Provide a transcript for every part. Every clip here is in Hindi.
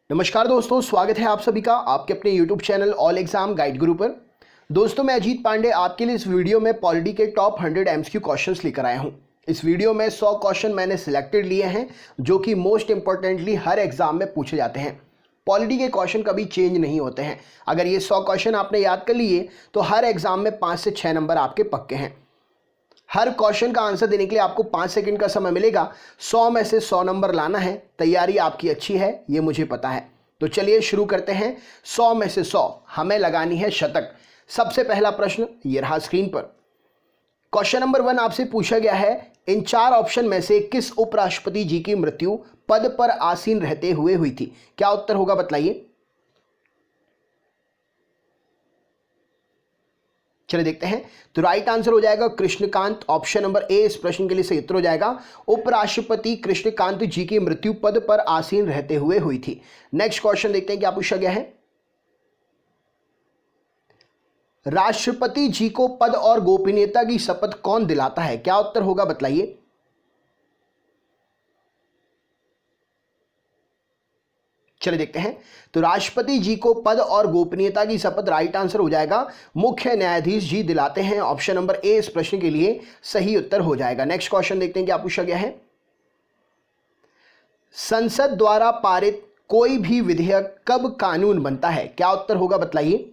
नमस्कार दोस्तों, स्वागत है आप सभी का आपके अपने YouTube channel all exam guide गुरु पर। दोस्तों, मैं अजीत पांडे आपके लिए इस वीडियो में पॉलिटी के टॉप 100 MCQ क्वेश्चंस लेकर आया हूं। इस वीडियो में 100 क्वेश्चन मैंने सिलेक्टेड लिए हैं जो कि मोस्ट इंपॉर्टेंटली हर एग्जाम में पूछे जाते हैं। पॉलिटी के क्वेश्चन कभी चेंज नहीं होते हैं। अगर ये 100 क्वेश्चन आपने याद कर लिए तो हर एग्जाम में 5 से 6 नंबर आपके पक्के हैं। हर क्वेश्चन का आंसर देने के लिए आपको 5 सेकंड का समय मिलेगा। 100 में से 100 नंबर लाना है। तैयारी आपकी अच्छी है, ये मुझे पता है। तो चलिए शुरू करते हैं। 100 में से 100 हमें लगानी है शतक। सबसे पहला प्रश्न ये रहा स्क्रीन पर। क्वेश्चन नंबर 1 आपसे पूछा गया है, इन 4 ऑप्शन में से किस उपराष्ट्रपति जी की मृत्यु पद पर आसीन रहते हुए हुई थी? क्या उत्तर होगा बताइए। चलिए देखते हैं। तो राइट आंसर हो जाएगा कृष्णकांत। ऑप्शन नंबर ए इस प्रश्न के लिए सही उत्तर हो जाएगा। उपराष्ट्रपति कृष्णकांत जी की मृत्यु पद पर आसीन रहते हुए हुई थी। नेक्स्ट क्वेश्चन देखते हैं क्या पूछा गया है। राष्ट्रपति जी को पद और गोपनीयता की शपथ कौन दिलाता है? क्या उत्तर होगा बताइए। चलिए देखते हैं। तो राष्ट्रपति जी को पद और गोपनीयता की शपथ राइट आंसर हो जाएगा मुख्य न्यायाधीश जी दिलाते हैं। ऑप्शन नंबर ए इस प्रश्न के लिए सही उत्तर हो जाएगा। नेक्स्ट क्वेश्चन देखते हैं क्या पूछा गया है। संसद द्वारा पारित कोई भी विधेयक कब कानून बनता है? क्या उत्तर होगा बताइए।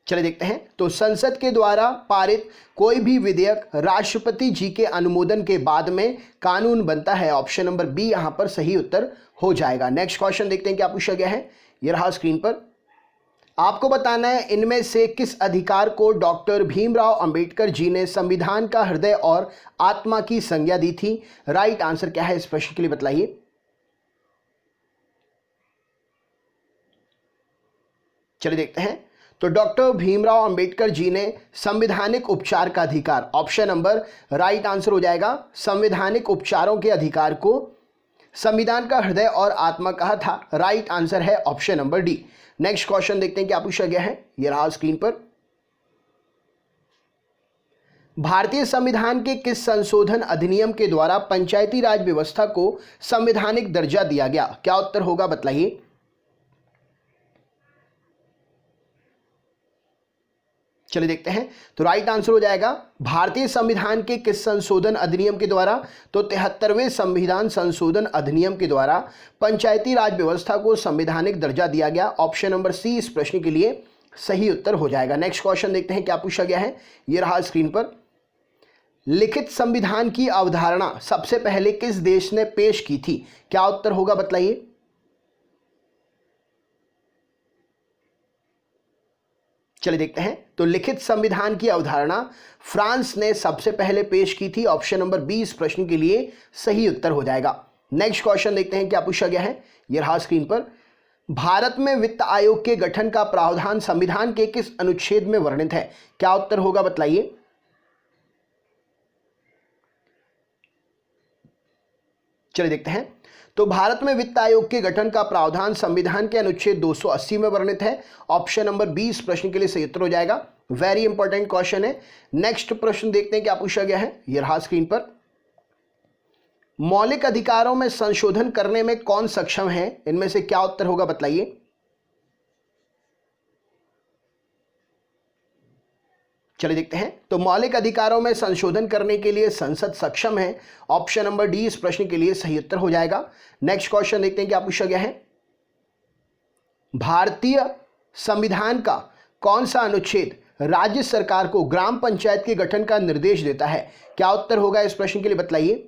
चलिए देखते हैं। तो संसद के द्वारा पारित कोई भी विधेयक राष्ट्रपति जी के अनुमोदन के बाद में कानून बनता है। ऑप्शन नंबर बी यहां पर सही उत्तर हो जाएगा। नेक्स्ट क्वेश्चन देखते हैं क्या पूछा गया है। यह रहा स्क्रीन पर। आपको बताना है इनमें से किस अधिकार को डॉक्टर भीमराव अंबेडकर जी ने संविधान का हृदय और आत्मा की संज्ञा दी थी? राइट आंसर क्या है इस प्रश्न के लिए बताइए। चलिए देखते हैं। तो डॉक्टर भीमराव अंबेडकर जी ने संवैधानिक उपचार का अधिकार, ऑप्शन नंबर राइट आंसर हो जाएगा, संवैधानिक उपचारों के अधिकार को संविधान का हृदय और आत्मा कहा था। राइट आंसर है option number D. Next question देखते हैं क्या पूछा गया है। यह रहा स्क्रीन पर। भारतीय संविधान के किस संशोधन अधिनियम के द्वारा पंचायती राज व्यवस्था को संवैधानिक दर्जा दिया गया? क्या उत्तर होगा बताइए। चलिए देखते हैं। तो राइट आंसर हो जाएगा भारतीय संविधान के किस संशोधन अधिनियम के द्वारा? तो 73वें संविधान संशोधन अधिनियम के द्वारा पंचायती राज व्यवस्था को संवैधानिक दर्जा दिया गया। ऑप्शन नंबर सी इस प्रश्न के लिए सही उत्तर हो जाएगा। नेक्स्ट क्वेश्चन देखते हैं क्या पूछा गया है। यह रहा स्क्रीन पर। लिखित संविधान की अवधारणा सबसे पहले किस देश ने पेश की थी? क्या उत्तर होगा बताइए। चलिए देखते हैं। तो लिखित संविधान की अवधारणा फ्रांस ने सबसे पहले पेश की थी। ऑप्शन नंबर बी इस प्रश्न के लिए सही उत्तर हो जाएगा। नेक्स्ट क्वेश्चन देखते हैं क्या पूछा गया है। यह रहा स्क्रीन पर। भारत में वित्त आयोग के गठन का प्रावधान संविधान के किस अनुच्छेद में वर्णित है? क्या उत्तर होगा बताइए। चलिए देखते हैं। तो भारत में वित्त आयोग के गठन का प्रावधान संविधान के अनुच्छेद 280 में वर्णित है। ऑप्शन नंबर 20 प्रश्न के लिए सही उत्तर हो जाएगा। वेरी इंपॉर्टेंट क्वेश्चन है। नेक्स्ट प्रश्न देखते हैं क्या पूछा गया है। यह रहा स्क्रीन पर। मौलिक अधिकारों में संशोधन करने में कौन सक्षम है? इनमें से क्या उत्तर होगा बताइए। चलिए देखते हैं। तो मौलिक अधिकारों में संशोधन करने के लिए संसद सक्षम है। ऑप्शन नंबर डी इस प्रश्न के लिए सही उत्तर हो जाएगा। नेक्स्ट क्वेश्चन देखते हैं क्या पूछा गया है। भारतीय संविधान का कौन सा अनुच्छेद राज्य सरकार को ग्राम पंचायत के गठन का निर्देश देता है? क्या उत्तर होगा इस प्रश्न के लिए बताइए।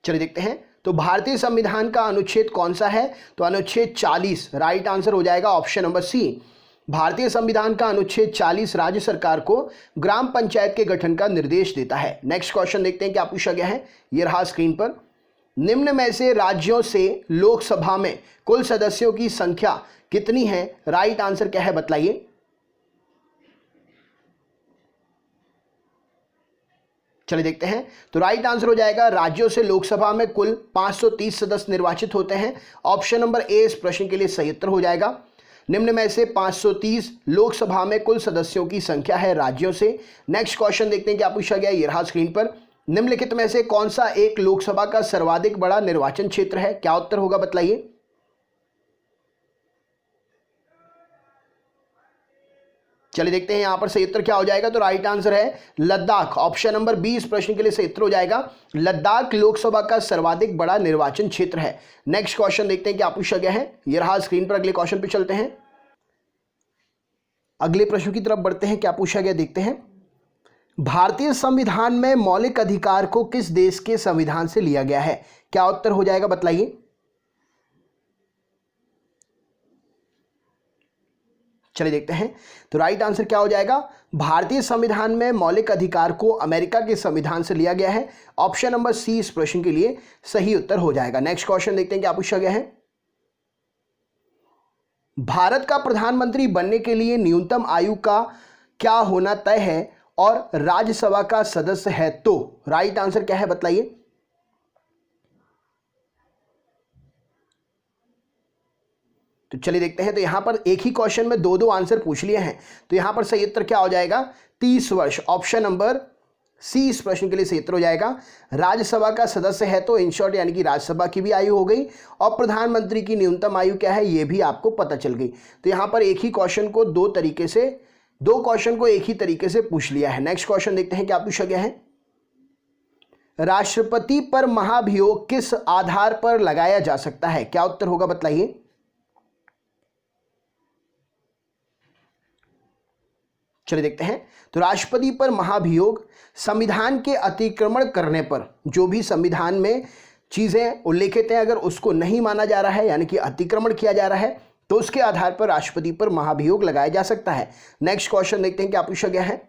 चलिए देखते हैं। तो भारतीय संविधान का अनुच्छेद कौन सा है? तो अनुच्छेद 40 राइट आंसर हो जाएगा। Option number C. भारतीय संविधान का अनुच्छेद 40 राज्य सरकार को ग्राम पंचायत के गठन का निर्देश देता है। नेक्स्ट क्वेश्चन देखते हैं क्या पूछा गया है। यह रहा स्क्रीन पर। निम्न में से राज्यों से लोकसभा में कुल सदस्यों की संख्या कितनी है? राइट आंसर क्या है बताइए। चलिए देखते हैं। तो राइट आंसर हो जाएगा राज्यों से लोकसभा में कुल 530 सदस्य निर्वाचित होते हैं। ऑप्शन नंबर ए इस प्रश्न के लिए सही उत्तर हो जाएगा। निम्न में से 530 लोकसभा में कुल सदस्यों की संख्या है राज्यों से। नेक्स्ट क्वेश्चन देखते हैं क्या पूछा गया, ये रहा स्क्रीन पर। निम्नलिखित में से कौन सा एक लोकसभा का सर्वाधिक बड़ा निर्वाचन क्षेत्र है? क्या उत्तर होगा बतलाइए। चलिए देखते हैं यहां पर सही उत्तर क्या हो जाएगा। तो राइट आंसर है लद्दाख। ऑप्शन नंबर 20 प्रश्न के लिए सही उत्तर हो जाएगा। लद्दाख लोकसभा का सर्वाधिक बड़ा निर्वाचन क्षेत्र है। नेक्स्ट क्वेश्चन देखते हैं क्या पूछा गया है, ये रहा स्क्रीन पर। अगले क्वेश्चन पे चलते हैं, अगले प्रश्न की तरफ बढ़ते हैं। क्या पूछा गया देखते हैं। भारतीय संविधान में मौलिक अधिकार को किस देश के संविधान से लिया गया है? क्या उत्तर हो जाएगा बतलाइए। चलिए देखते हैं। तो राइट आंसर क्या हो जाएगा, भारतीय संविधान में मौलिक अधिकार को अमेरिका के संविधान से लिया गया है। ऑप्शन नंबर सी इस प्रश्न के लिए सही उत्तर हो जाएगा। नेक्स्ट क्वेश्चन देखते हैं क्या पूछा गया है। भारत का प्रधानमंत्री बनने के लिए न्यूनतम आयु का क्या होना तय है और राज्यसभा का सदस्य है तो? राइट आंसर क्या है बतलाइए। तो चलिए देखते हैं। तो यहां पर एक ही क्वेश्चन में दो दो आंसर पूछ लिए हैं, तो यहां पर सही उत्तर क्या हो जाएगा, 30 वर्ष। ऑप्शन नंबर सी इस प्रश्न के लिए सही उत्तर हो जाएगा। राज्यसभा का सदस्य है तो इन शॉर्ट यानी कि राज्यसभा की भी आयु हो गई और प्रधानमंत्री की न्यूनतम आयु क्या है ये भी आपको पता चल गई। तो यहां पर एक ही क्वेश्चन को दो क्वेश्चन को एक ही तरीके से पूछ लिया है। नेक्स्ट क्वेश्चन देखते हैं क्या पूछा गया है। राष्ट्रपति पर महाभियोग किस आधार पर लगाया जा सकता है? क्या उत्तर होगा बतलाइए। चलिए देखते हैं। तो राष्ट्रपति पर महाभियोग संविधान के अतिक्रमण करने पर, जो भी संविधान में चीजें उल्लेखित हैं अगर उसको नहीं माना जा रहा है यानी कि अतिक्रमण किया जा रहा है तो उसके आधार पर राष्ट्रपति पर महाभियोग लगाया जा सकता है। नेक्स्ट क्वेश्चन देखते हैं क्या पूछा गया है।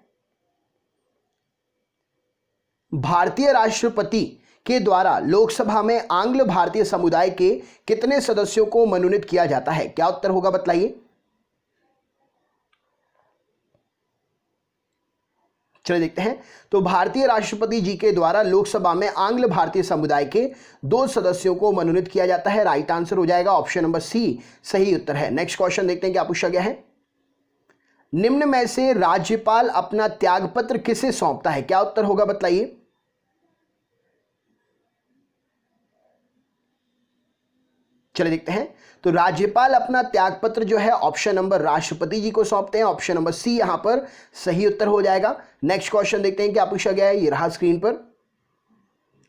भारतीय राष्ट्रपति के द्वारा लोकसभा में आंग्ल भारतीय समुदाय के कितने सदस्यों को मनोनीत किया जाता है? क्या उत्तर होगा बतलाइए। चलिए देखते हैं। तो भारतीय राष्ट्रपति जी के द्वारा लोकसभा में आंग्ल भारतीय समुदाय के 2 सदस्यों को मनोनीत किया जाता है। राइट आंसर हो जाएगा ऑप्शन नंबर सी सही उत्तर है। नेक्स्ट क्वेश्चन देखते हैं क्या पूछा गया है। निम्न में से राज्यपाल अपना त्यागपत्र किसे सौंपता है? क्या उत्तर होगा बतलाइए। चलिए देखते हैं। तो राज्यपाल अपना त्यागपत्र जो है ऑप्शन नंबर राष्ट्रपति जी को सौंपते हैं। ऑप्शन नंबर सी यहां पर सही उत्तर हो जाएगा। नेक्स्ट क्वेश्चन देखते हैं क्या पूछा गया है, ये रहा स्क्रीन पर।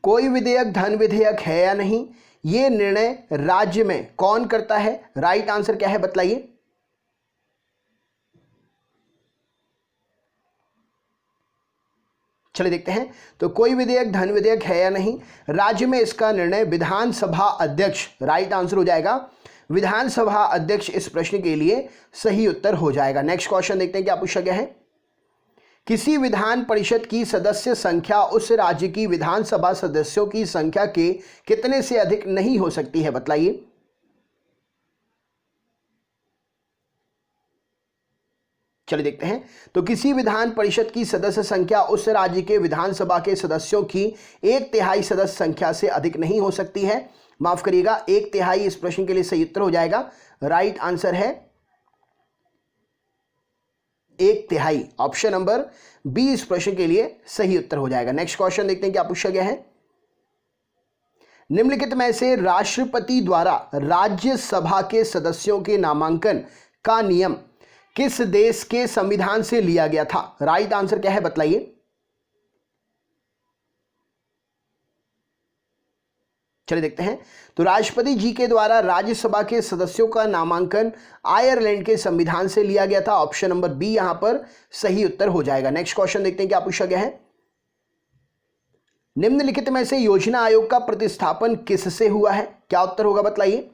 कोई विधेयक धन विधेयक है या नहीं, ये निर्णय राज्य में कौन करता है? राइट आंसर क्या है बतलाइए। चलिए देखते हैं। तो कोई विधेयक धन विधेयक है या नहीं, राज्य में इसका निर्णय विधानसभा अध्यक्ष, राइट आंसर हो जाएगा विधानसभा अध्यक्ष इस प्रश्न के लिए सही उत्तर हो जाएगा। नेक्स्ट क्वेश्चन देखते हैं क्या पूछा गया है। किसी विधान परिषद की सदस्य संख्या उस राज्य की विधानसभा सदस्यों की संख्या के कितने से अधिक नहीं हो सकती है? बतलाइए। चलिए देखते हैं। तो किसी विधान परिषद की सदस्य संख्या उस राज्य के विधानसभा के सदस्यों की 1/3 सदस्य संख्या से अधिक नहीं हो सकती है। माफ करिएगा, 1/3 इस प्रश्न के लिए सही उत्तर हो जाएगा। राइट आंसर है 1/3। ऑप्शन नंबर बी इस प्रश्न के लिए सही उत्तर हो जाएगा। नेक्स्ट क्वेश्चन देखते हैं क्या पूछा गया है। निम्नलिखित में से राष्ट्रपति द्वारा राज्यसभा के सदस्यों के नामांकन का नियम किस देश के संविधान से लिया गया था? राइट आंसर क्या है बतलाइए। चलिए देखते हैं। तो राष्ट्रपति जी के द्वारा राज्यसभा के सदस्यों का नामांकन आयरलैंड के संविधान से लिया गया था। ऑप्शन नंबर बी यहां पर सही उत्तर हो जाएगा। नेक्स्ट क्वेश्चन देखते हैं क्या पूछा गया है। निम्नलिखित में से योजना आयोग का प्रतिस्थापन किससे हुआ है? क्या उत्तर होगा बतलाइए।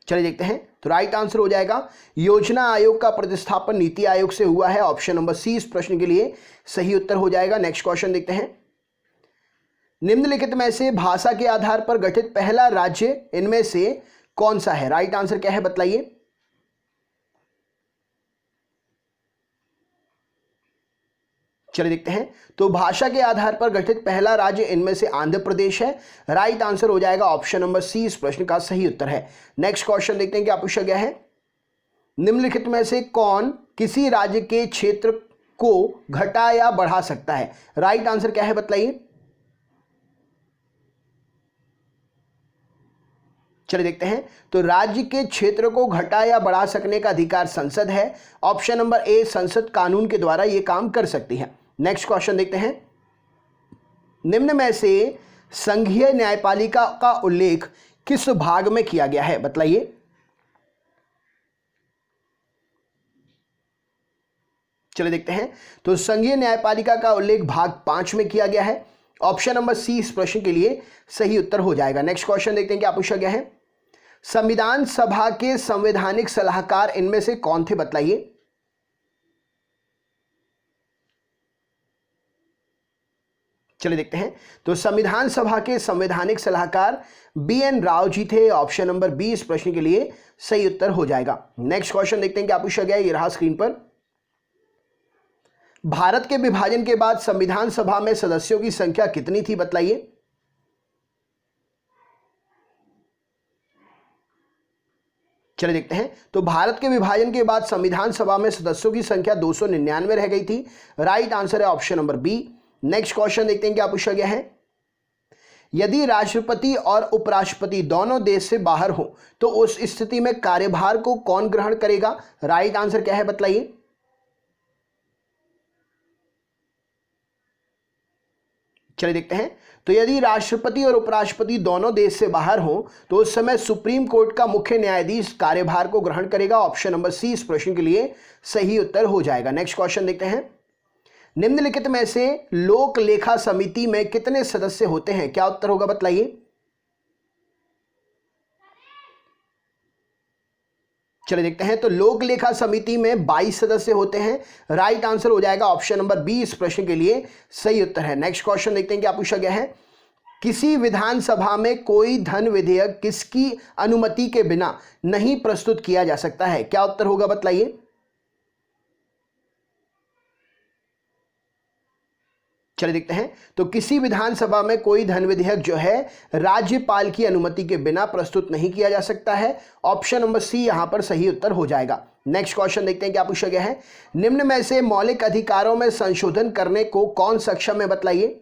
चलिए देखते हैं। तो राइट आंसर हो जाएगा योजना आयोग का प्रतिस्थापन नीति आयोग से हुआ है। ऑप्शन नंबर सी इस प्रश्न के लिए सही उत्तर हो जाएगा। नेक्स्ट क्वेश्चन देखते हैं। निम्नलिखित में से भाषा के आधार पर गठित पहला राज्य इनमें से कौन सा है? राइट आंसर क्या है बतलाइए। चलिए देखते हैं। तो भाषा के आधार पर गठित पहला राज्य इनमें से आंध्र प्रदेश है। राइट आंसर हो जाएगा ऑप्शन नंबर सी, इस प्रश्न का सही उत्तर है। नेक्स्ट क्वेश्चन देखते हैं क्या पूछा गया है। निम्नलिखित में से कौन किसी राज्य के क्षेत्र को घटा या बढ़ा सकता है? राइट आंसर क्या है बताइए। चलिए देखते हैं। तो राज्य के क्षेत्र को घटा या बढ़ा सकने का अधिकार संसद है। ऑप्शन नंबर ए, संसद कानून के द्वारा यह काम कर सकती है। नेक्स्ट क्वेश्चन देखते हैं। निम्न में से संघीय न्यायपालिका का उल्लेख किस भाग में किया गया है बताइए। चलिए देखते हैं। तो संघीय न्यायपालिका का उल्लेख भाग 5 में किया गया है। ऑप्शन नंबर सी इस प्रश्न के लिए सही उत्तर हो जाएगा। नेक्स्ट क्वेश्चन देखते हैं क्या पूछा गया है। संविधान सभा के संवैधानिक सलाहकार इनमें से कौन थे बताइए। चलिए देखते हैं। तो संविधान सभा के संवैधानिक सलाहकार BN राव जी थे। ऑप्शन नंबर बी इस प्रश्न के लिए सही उत्तर हो जाएगा। नेक्स्ट क्वेश्चन देखते हैं क्या पूछा गया है। ये रहा स्क्रीन पर। भारत के विभाजन के बाद संविधान सभा में सदस्यों की संख्या कितनी थी बताइए। चलिए देखते हैं। तो भारत के विभाजन के बाद संविधान सभा में सदस्यों की संख्या 299 रह गई थी। राइट आंसर है option number B. Next question देखते हैं क्या पूछा गया है। यदि राष्ट्रपति और उपराष्ट्रपति दोनों देश से बाहर हो तो उस स्थिति में कार्यभार को कौन ग्रहण करेगा? राइट आंसर क्या है बताइए। चलिए देखते हैं। तो यदि राष्ट्रपति और उपराष्ट्रपति दोनों देश से बाहर हो तो उस समय सुप्रीम कोर्ट का मुख्य न्यायाधीश कार्यभार को ग्रहण करेगा। ऑप्शन नंबर सी इस प्रश्न के लिए सही उत्तर हो जाएगा। नेक्स्ट क्वेश्चन देखते हैं। निम्नलिखित में से लोक लेखा समिति में कितने सदस्य होते हैं? क्या उत्तर होगा बताइए। चलिए देखते हैं। तो लोक लेखा समिति में 22 सदस्य होते हैं। राइट आंसर हो जाएगा ऑप्शन नंबर बी इस प्रश्न के लिए सही उत्तर है। नेक्स्ट क्वेश्चन देखते हैं क्या पूछा गया है। किसी विधानसभा में कोई धन विधेयक किसकी अनुमति के बिना नहीं प्रस्तुत किया जा सकता है? क्या उत्तर होगा बताइए। चलिए देखते हैं। तो किसी विधानसभा में कोई धन विधेयक जो है राज्यपाल की अनुमति के बिना प्रस्तुत नहीं किया जा सकता है। ऑप्शन नंबर सी यहां पर सही उत्तर हो जाएगा। नेक्स्ट क्वेश्चन देखते हैं क्या पूछा गया है। निम्न में से मौलिक अधिकारों में संशोधन करने को कौन सक्षम है बताइए।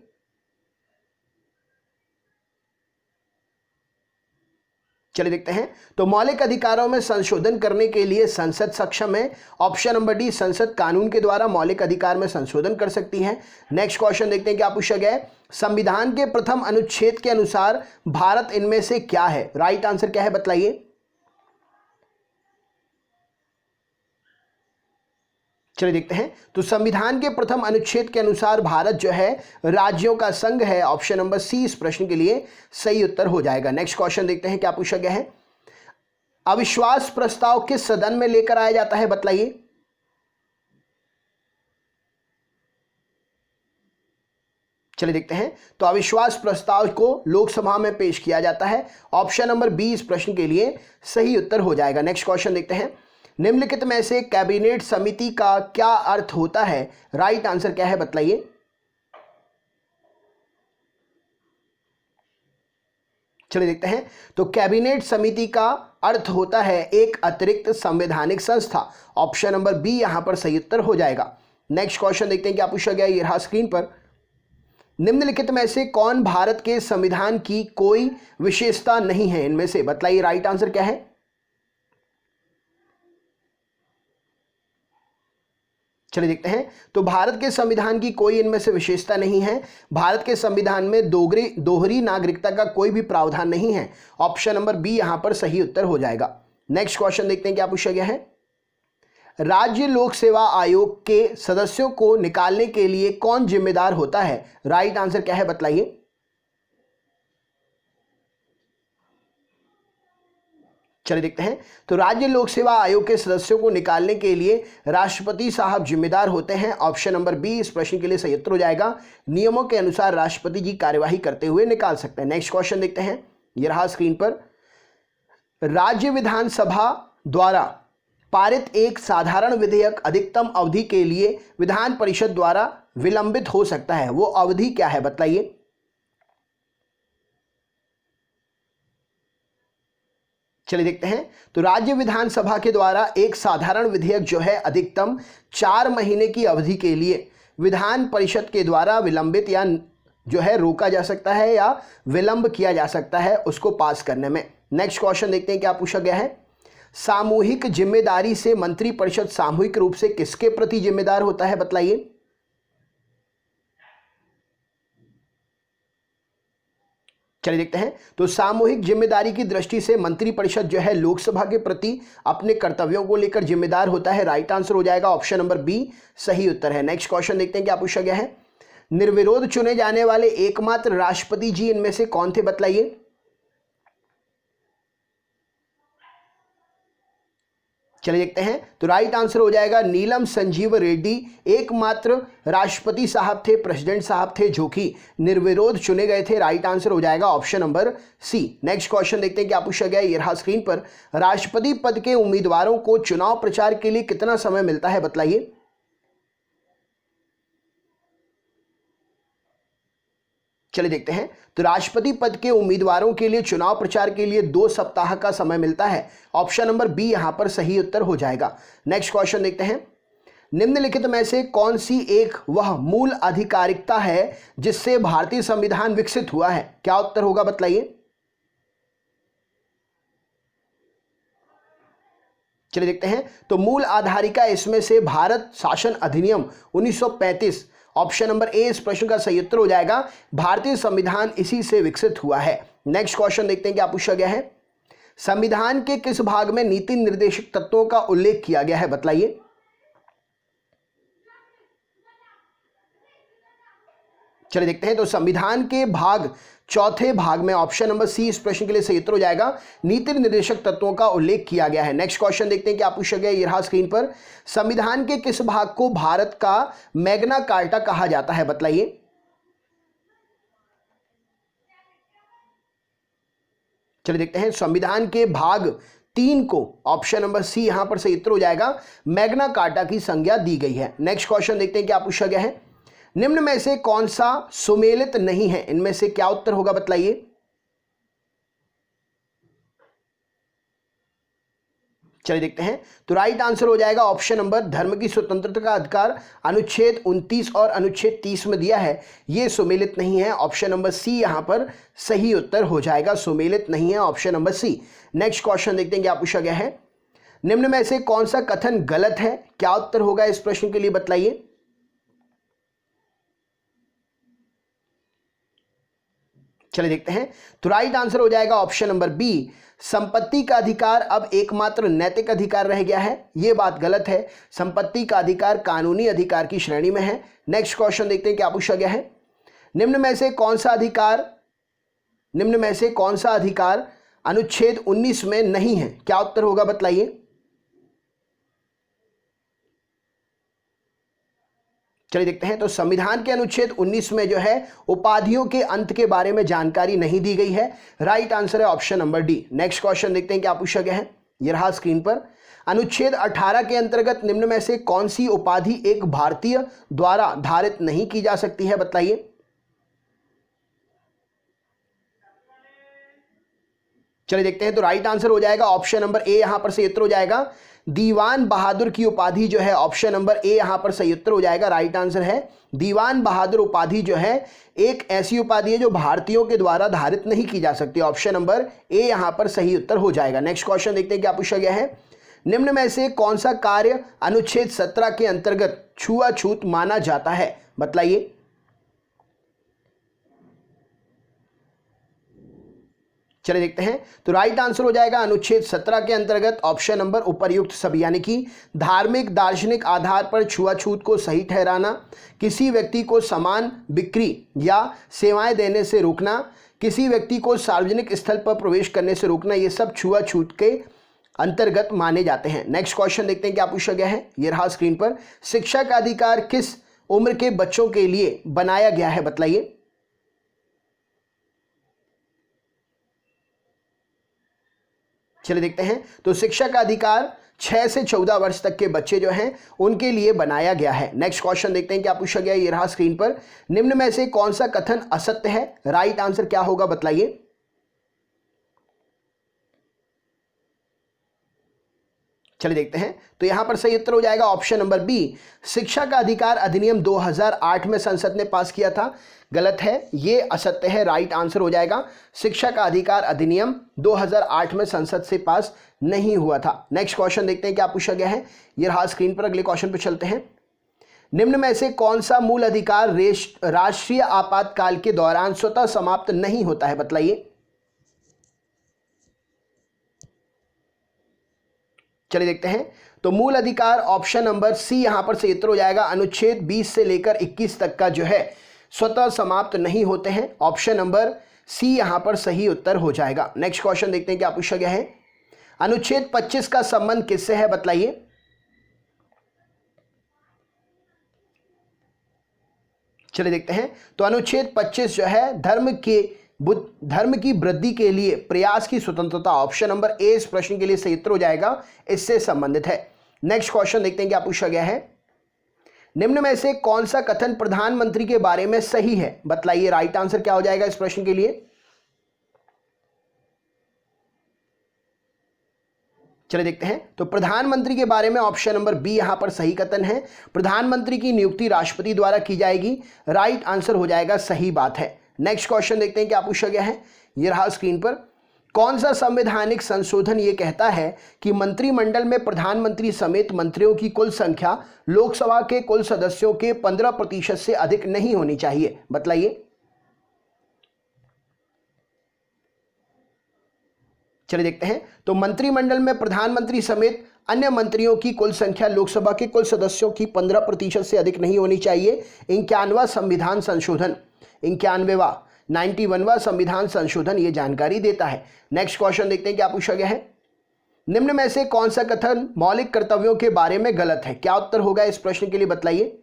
चलिए देखते हैं। तो मौलिक अधिकारों में संशोधन करने के लिए संसद सक्षम है। ऑप्शन नंबर डी, संसद कानून के द्वारा मौलिक अधिकार में संशोधन कर सकती है। नेक्स्ट क्वेश्चन देखते हैं क्या पूछा गया है। संविधान के प्रथम अनुच्छेद के अनुसार भारत इनमें से क्या है? राइट आंसर क्या है बताइए। चलिए देखते हैं। तो संविधान के प्रथम अनुच्छेद के अनुसार भारत जो है राज्यों का संघ है। ऑप्शन नंबर सी इस प्रश्न के लिए सही उत्तर हो जाएगा। नेक्स्ट क्वेश्चन देखते हैं क्या पूछा गया है। अविश्वास प्रस्ताव किस सदन में लेकर आया जाता है बताइए। चलिए देखते हैं। तो अविश्वास प्रस्ताव को लोकसभा में पेश किया जाता है। ऑप्शन नंबर बी इस प्रश्न के लिए सही उत्तर हो जाएगा। नेक्स्ट क्वेश्चन देखते हैं। निम्नलिखित में से कैबिनेट समिति का क्या अर्थ होता है? राइट आंसर क्या है बताइए। चलिए देखते हैं। तो कैबिनेट समिति का अर्थ होता है एक अतिरिक्त संवैधानिक संस्था। ऑप्शन नंबर बी यहां पर सही उत्तर हो जाएगा। नेक्स्ट क्वेश्चन देखते हैं क्या पूछा गया। ये रहा स्क्रीन पर। निम्नलिखित में से कौन भारत के संविधान की कोई विशेषता नहीं है? इनमें से बताइए। राइट आंसर क्या है। चलिए देखते हैं। तो भारत के संविधान की कोई इनमें से विशेषता नहीं है। भारत के संविधान में दोहरी नागरिकता का कोई भी प्रावधान नहीं है। ऑप्शन नंबर बी यहां पर सही उत्तर हो जाएगा। नेक्स्ट क्वेश्चन देखते हैं क्या पूछा गया है। राज्य लोक सेवा आयोग के सदस्यों को निकालने के लिए कौन जिम्मेदार होता है? राइट आंसर क्या है बताइए। चलिए देखते हैं। तो राज्य लोक सेवा आयोग के सदस्यों को निकालने के लिए राष्ट्रपति साहब जिम्मेदार होते हैं। ऑप्शन नंबर बी इस प्रश्न के लिए सही उत्तर हो जाएगा। नियमों के अनुसार राष्ट्रपति जी कार्यवाही करते हुए निकाल सकते हैं। नेक्स्ट क्वेश्चन देखते हैं। यह रहा स्क्रीन पर। राज्य विधानसभा द्वारा पारित एक साधारण विधेयक अधिकतम अवधि के लिए विधान परिषद द्वारा विलंबित हो सकता है, वो अवधि क्या है बताइए। चलिए देखते हैं। तो राज्य विधानसभा के द्वारा एक साधारण विधेयक जो है अधिकतम 4 महीने की अवधि के लिए विधान परिषद के द्वारा विलंबित या जो है रोका जा सकता है या विलंब किया जा सकता है उसको पास करने में। नेक्स्ट क्वेश्चन देखते हैं क्या पूछा गया है। सामूहिक जिम्मेदारी से मंत्रिपरिषद सामूहिक रूप से किसके प्रति जिम्मेदार होता है बतलाइए। चलिए देखते हैं। तो सामूहिक जिम्मेदारी की दृष्टि से मंत्रिपरिषद जो है लोकसभा के प्रति अपने कर्तव्यों को लेकर जिम्मेदार होता है। राइट आंसर हो जाएगा ऑप्शन नंबर बी सही उत्तर है। नेक्स्ट क्वेश्चन देखते हैं क्या पूछा गया है। निर्विरोध चुने जाने वाले एकमात्र राष्ट्रपति जी इनमें से कौन थे बतलाइए। चलिए देखते हैं। तो राइट आंसर हो जाएगा नीलम संजीव रेड्डी एकमात्र राष्ट्रपति साहब थे, प्रेसिडेंट साहब थे जो कि निर्विरोध चुने गए थे। राइट आंसर हो जाएगा option number C. Next question देखते हैं क्या पूछा गया है। ये रहा स्क्रीन पर। राष्ट्रपति पद के उम्मीदवारों को चुनाव प्रचार के लिए कितना समय मिलता है बतलाइए। चलिए देखते हैं। तो राष्ट्रपति पद के उम्मीदवारों के लिए चुनाव प्रचार के लिए 2 सप्ताह का समय मिलता है। ऑप्शन नंबर बी यहां पर सही उत्तर हो जाएगा। नेक्स्ट क्वेश्चन देखते हैं। निम्नलिखित में से कौन सी एक वह मूल आधिकारिकता है जिससे भारतीय संविधान विकसित हुआ है, क्या उत्तर होगा बतलाइए। चलिए देखते हैं। तो मूल आधारिका इसमें से भारत शासन अधिनियम 1935 ऑप्शन नंबर ए इस प्रश्न का सही उत्तर हो जाएगा। भारतीय संविधान इसी से विकसित हुआ है। नेक्स्ट क्वेश्चन देखते हैं क्या पूछा गया है। संविधान के किस भाग में नीति निर्देशक तत्वों का उल्लेख किया गया है बतलाइए। चलिए देखते हैं। तो संविधान के भाग चौथे भाग में ऑप्शन नंबर सी इस प्रश्न के लिए सही उत्तर हो जाएगा। नीति निर्देशक तत्वों का उल्लेख किया गया है। नेक्स्ट क्वेश्चन देखते हैं क्या पूछा गया। ये रहा स्क्रीन पर। संविधान के किस भाग को भारत का मैग्ना कार्टा कहा जाता है बतलाइए। चलिए देखते हैं। संविधान के भाग 3 को ऑप्शन नंबर सी यहां पर सही उत्तर हो जाएगा मैग्ना कार्टा की संज्ञा दी गई है। नेक्स्ट क्वेश्चन देखते हैं क्या पूछा गया है। निम्न में से कौन सा सुमेलित नहीं है, इनमें से क्या उत्तर होगा बतलाइए। चलिए देखते हैं। तो राइट आंसर हो जाएगा ऑप्शन नंबर धर्म की स्वतंत्रता का अधिकार अनुच्छेद 29 और अनुच्छेद 30 में दिया है, यह सुमेलित नहीं है। ऑप्शन नंबर सी यहां पर सही उत्तर हो जाएगा, सुमेलित नहीं है option number C. Next question देखते हैं क्या पूछा गया है। निम्न में से कौन सा कथन गलत है, क्या उत्तर होगा इस प्रश्न के लिए बतलाइए। चलिए देखते हैं। तो राइट आंसर हो जाएगा ऑप्शन नंबर बी संपत्ति का अधिकार अब एकमात्र नैतिक अधिकार रह गया है। यह बात गलत है। संपत्ति का अधिकार कानूनी अधिकार की श्रेणी में है। नेक्स्ट क्वेश्चन देखते हैं क्या पूछा गया है। निम्न में से कौन सा अधिकार अनुच्छेद 19 में नहीं है, क्या उत्तर होगा बतलाइए। चलिए देखते हैं। तो संविधान के अनुच्छेद 19 में जो है उपाधियों के अंत के बारे में जानकारी नहीं दी गई है। राइट आंसर है option number D. Next question देखते हैं क्या पूछा गया है। यह रहा स्क्रीन पर। अनुच्छेद 18 के अंतर्गत निम्न में से कौन सी उपाधि एक भारतीय द्वारा धारित नहीं की जा सकती है बतलाइए। चलिए देखते हैं। तो राइट आंसर हो जाएगा ऑप्शन नंबर ए यहां पर सही उत्तर हो जाएगा दीवान बहादुर की उपाधि जो है ऑप्शन नंबर ए यहां पर सही उत्तर हो जाएगा। राइट आंसर है दीवान बहादुर उपाधि जो है एक ऐसी उपाधि है जो भारतीयों के द्वारा धारित नहीं की जा सकती। ऑप्शन नंबर ए यहां पर सही उत्तर हो जाएगा। नेक्स्ट क्वेश्चन देखते हैं क्या पूछा गया है। निम्न में से कौन सा कार्य अनुच्छेद 17 के अंतर्गत छुआछूत माना जाता है बतलाइए। चलिए देखते हैं। तो राइट आंसर हो जाएगा अनुच्छेद 17 के अंतर्गत ऑप्शन नंबर उपर्युक्त सभी, यानी कि धार्मिक दार्शनिक आधार पर छुआछूत को सही ठहराना, किसी व्यक्ति को समान बिक्री या सेवाएं देने से रोकना, किसी व्यक्ति को सार्वजनिक स्थल पर प्रवेश करने से रोकना, ये सब छुआछूत के अंतर्गत माने जाते हैं। नेक्स्ट क्वेश्चन देखते हैं क्या पूछा गया है। ये रहा स्क्रीन पर। शिक्षा का अधिकार किस उम्र के बच्चों के लिए बनाया गया है बतलाइए। चलिए देखते हैं। तो शिक्षा का अधिकार 6 से 14 वर्ष तक के बच्चे जो हैं उनके लिए बनाया गया है। नेक्स्ट क्वेश्चन देखते हैं क्या पूछा गया है, ये रहा स्क्रीन पर। निम्न में से कौन सा कथन असत्य है? राइट आंसर क्या होगा बतलाइए। चलिए देखते हैं। तो यहां पर सही उत्तर हो जाएगा ऑप्शन नंबर बी, शिक्षा का अधिकार अधिनियम 2008 में संसद ने पास किया था। गलत है, ये असत्य है। राइट आंसर हो जाएगा शिक्षा का अधिकार अधिनियम 2008 में संसद से पास नहीं हुआ था। नेक्स्ट क्वेश्चन देखते हैं क्या पूछा गया है, ये रहा स्क्रीन पर। अगले क्वेश्चन पर चलते हैं। निम्न में से कौन सा मूल अधिकार राष्ट्रीय आपातकाल के दौरान स्वतः समाप्त नहीं होता है? बतलाइए। चलिए देखते हैं। तो मूल अधिकार ऑप्शन नंबर सी यहां पर सही उत्तर हो जाएगा। अनुच्छेद 20 से लेकर 21 तक का जो है स्वतः समाप्त नहीं होते हैं। ऑप्शन नंबर सी यहां पर सही उत्तर हो जाएगा। नेक्स्ट क्वेश्चन देखते हैं क्या पूछा गया है। अनुच्छेद 25 का संबंध किससे है? बतलाइए। चलिए देखते हैं। तो अनुच्छेद 25 जो है धर्म की वृद्धि के लिए प्रयास की स्वतंत्रता, ऑप्शन नंबर ए इस प्रश्न के लिए सही उत्तर हो जाएगा, इससे संबंधित है। नेक्स्ट क्वेश्चन देखते हैं क्या पूछा गया है। निम्न में से कौन सा कथन प्रधानमंत्री के बारे में सही है? बतलाइए। राइट आंसर क्या हो जाएगा इस प्रश्न के लिए। चलिए देखते हैं। तो प्रधानमंत्री के बारे में ऑप्शन नंबर बी यहां पर सही कथन है। प्रधानमंत्री की नियुक्ति राष्ट्रपति द्वारा की जाएगी। राइट आंसर हो जाएगा, सही बात है। नेक्स्ट क्वेश्चन देखते हैं क्या पूछा गया है, ये रहा स्क्रीन पर। कौन सा संवैधानिक संशोधन ये कहता है कि मंत्रिमंडल में प्रधानमंत्री समेत मंत्रियों की कुल संख्या लोकसभा के कुल सदस्यों के 15% से अधिक नहीं होनी चाहिए? बतलाइए। चलिए देखते हैं। तो मंत्रिमंडल में प्रधानमंत्री समेत अन्य मंत्रियों की कुल संख्या लोकसभा के कुल सदस्यों की 15% से अधिक नहीं होनी चाहिए। 91वां संविधान संशोधन, 91वां संविधान संशोधन ये जानकारी देता है। नेक्स्ट क्वेश्चन देखते हैं क्या पूछा गया है। निम्न में से कौन सा कथन मौलिक कर्तव्यों के बारे में गलत है? क्या उत्तर होगा इस प्रश्न के लिए? बतलाइए।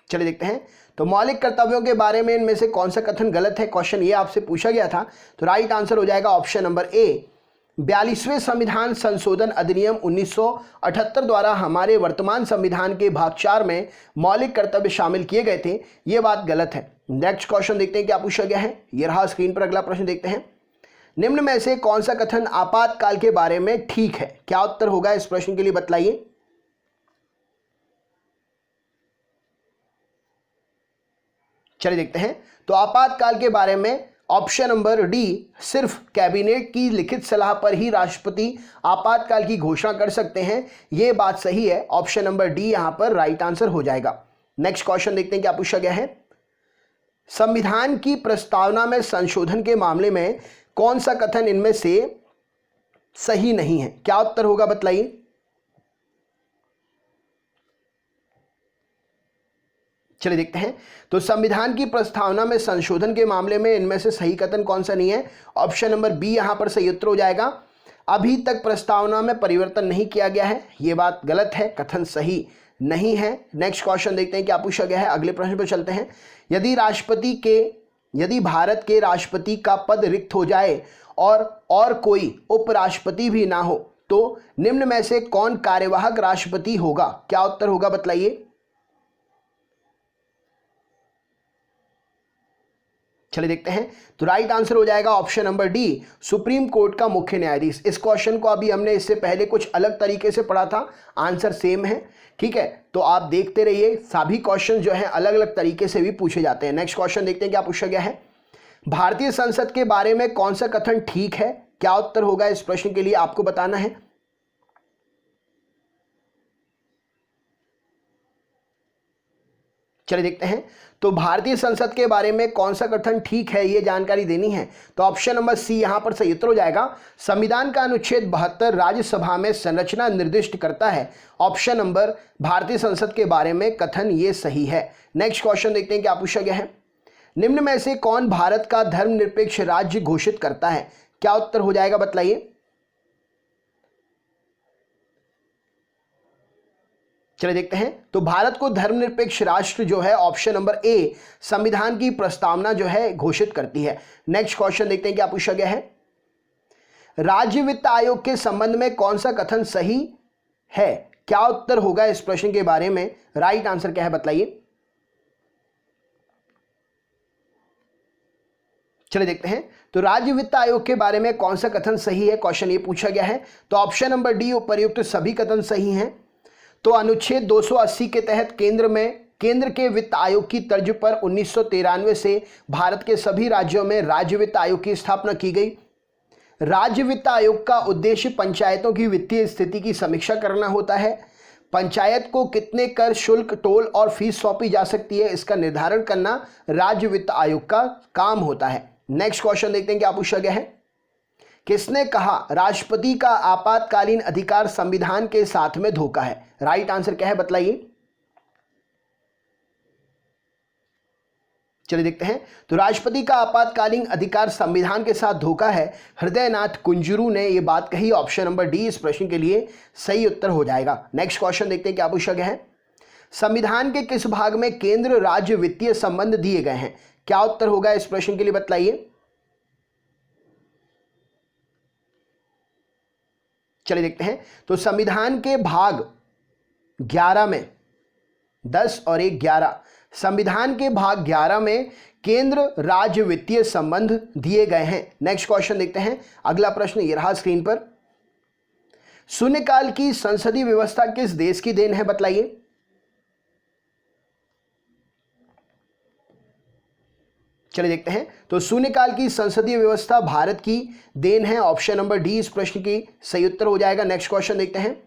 चलिए देखते हैं। तो मौलिक कर्तव्यों के बारे में इनमें से कौन सा कथन गलत है, क्वेश्चन ये आपसे पूछा गया था। तो राइट आंसर हो जाएगा ऑप्शन नंबर ए, 42वें संविधान संशोधन अधिनियम 1978 द्वारा हमारे वर्तमान संविधान के भाग 4 में मौलिक कर्तव्य शामिल किए गए थे, ये बात गलत है। नेक्स्ट क्वेश्चन देखते हैं क्या पूछा गया है, ये रहा स्क्रीन पर। अगला प्रश्न देखते हैं। निम्न में से कौन सा कथन आपातकाल के बारे में ठीक है? क्या उत्तर होगा इस प्रश्न के लिए? बतलाइए। चलिए देखते हैं। तो आपातकाल के बारे में ऑप्शन नंबर डी, सिर्फ कैबिनेट की लिखित सलाह पर ही राष्ट्रपति आपातकाल की घोषणा कर सकते हैं, यह बात सही है। ऑप्शन नंबर डी यहां पर राइट आंसर हो जाएगा। नेक्स्ट क्वेश्चन देखते हैं क्या पूछा गया है। संविधान की प्रस्तावना में संशोधन के मामले में कौन सा कथन इनमें से सही नहीं है? क्या उत्तर होगा बतलाइए। चलिए देखते हैं। तो संविधान की प्रस्तावना में संशोधन के मामले में इनमें से सही कथन कौन सा नहीं है? ऑप्शन नंबर बी यहां पर सही उत्तर हो जाएगा। अभी तक प्रस्तावना में परिवर्तन नहीं किया गया है, यह बात गलत है, कथन सही नहीं है। नेक्स्ट क्वेश्चन देखते हैं क्या पूछा गया है। अगले प्रश्न पर चलते हैं। यदि भारत के राष्ट्रपति का पद रिक्त हो जाए और कोई उपराष्ट्रपति भी ना हो तो निम्न में से कौन कार्यवाहक राष्ट्रपति होगा? क्या उत्तर होगा बतलाइए। चलिए देखते हैं। तो राइट आंसर हो जाएगा option number D, supreme court का मुख्य न्यायाधीश। इस क्वेश्चन को अभी हमने इससे पहले कुछ अलग तरीके से पढ़ा था, आंसर सेम है, ठीक है। तो आप देखते रहिए, सभी क्वेश्चन जो हैं अलग अलग तरीके से भी पूछे जाते हैं। नेक्स्ट क्वेश्चन देखते हैं क्या पूछा गया है। भारतीय संसद के बारे में कौन सा कथन ठीक है? क्या उत्तर होगा इस प्रश्न के लिए आपको बताना है। चलिए देखते हैं। तो भारतीय संसद के बारे में कौन सा कथन ठीक है, यह जानकारी देनी है। तो ऑप्शन नंबर सी यहां पर सही उत्तर हो जाएगा। संविधान का अनुच्छेद 72 राज्यसभा में संरचना निर्दिष्ट करता है। ऑप्शन नंबर भारतीय संसद के बारे में कथन ये सही है। नेक्स्ट क्वेश्चन देखते हैं क्या पूछा गया है। निम्न में से कौन भारत का धर्मनिरपेक्ष राज्य घोषित करता है? क्या उत्तर हो जाएगा बतलाइए। चलिए देखते हैं। तो भारत को धर्मनिरपेक्ष राष्ट्र जो है ऑप्शन नंबर ए संविधान की प्रस्तावना जो है घोषित करती है। नेक्स्ट क्वेश्चन देखते हैं क्या पूछा गया है। राज्य वित्त आयोग के संबंध में कौन सा कथन सही है? क्या उत्तर होगा इस प्रश्न के बारे में? राइट आंसर क्या है बताइए। चलिए देखते हैं। तो राज्य वित्त आयोग के बारे में कौन सा कथन सही है, क्वेश्चन ये पूछा गया है। तो ऑप्शन नंबर डी उपर्युक्त सभी कथन सही हैं। तो अनुच्छेद 280 के तहत केंद्र के वित्त आयोग की तर्ज पर 1993 से भारत के सभी राज्यों में राज्य वित्त आयोग की स्थापना की गई। राज्य वित्त आयोग का उद्देश्य पंचायतों की वित्तीय स्थिति की समीक्षा करना होता है। पंचायत को कितने कर, शुल्क, टोल और फीस सौंपी जा सकती है, इसका निर्धारण करना राज्य वित्त आयोग का काम होता है। नेक्स्ट क्वेश्चन देखते हैं क्या पूछा गया है। किसने कहा राष्ट्रपति का आपातकालीन अधिकार संविधान के साथ में धोखा है? राइट आंसर क्या है बतलाइए। चलिए देखते हैं। तो राष्ट्रपति का आपातकालीन अधिकार संविधान के साथ धोखा है, हृदयनाथ कुंजरू ने यह बात कही। ऑप्शन नंबर डी इस प्रश्न के लिए सही उत्तर हो जाएगा। नेक्स्ट क्वेश्चन देखते हैं क्या पूछा गया है। संविधान के किस भाग में केंद्र राज्य वित्तीय संबंध दिए गए हैं? क्या उत्तर होगा इस प्रश्न के लिए बतलाइए। चलिए देखते हैं। तो संविधान के भाग 11 में 10 और 1 11, संविधान के भाग 11 में केंद्र राज्य वित्तीय संबंध दिए गए हैं। नेक्स्ट क्वेश्चन देखते हैं। अगला प्रश्न ये रहा स्क्रीन पर। शून्यकाल की संसदीय व्यवस्था किस देश की देन है बतलाइए। चलिए देखते हैं। तो शून्यकाल की संसदीय व्यवस्था भारत की देन है। ऑप्शन नंबर डी इस प्रश्न की सही उत्तर हो जाएगा। नेक्स्ट क्वेश्चन देखते हैं।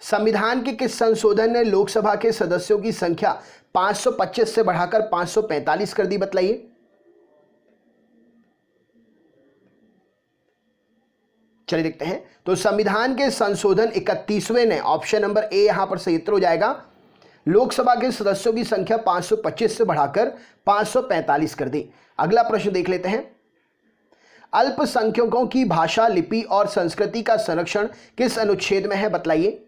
संविधान के किस संशोधन ने लोकसभा के सदस्यों की संख्या 525 से बढ़ाकर 545 कर दी बतलाइए। चलिए देखते हैं। तो संविधान के संशोधन 31वें ने, ऑप्शन नंबर ए यहां पर सही उत्तर हो जाएगा, लोकसभा के सदस्यों की संख्या 525 से बढ़ाकर 545 कर दी। अगला प्रश्न देख लेते हैं। अल्पसंख्यकों की भाषा, लिपि और संस्कृति का संरक्षण किस अनुच्छेद में है बतलाइए।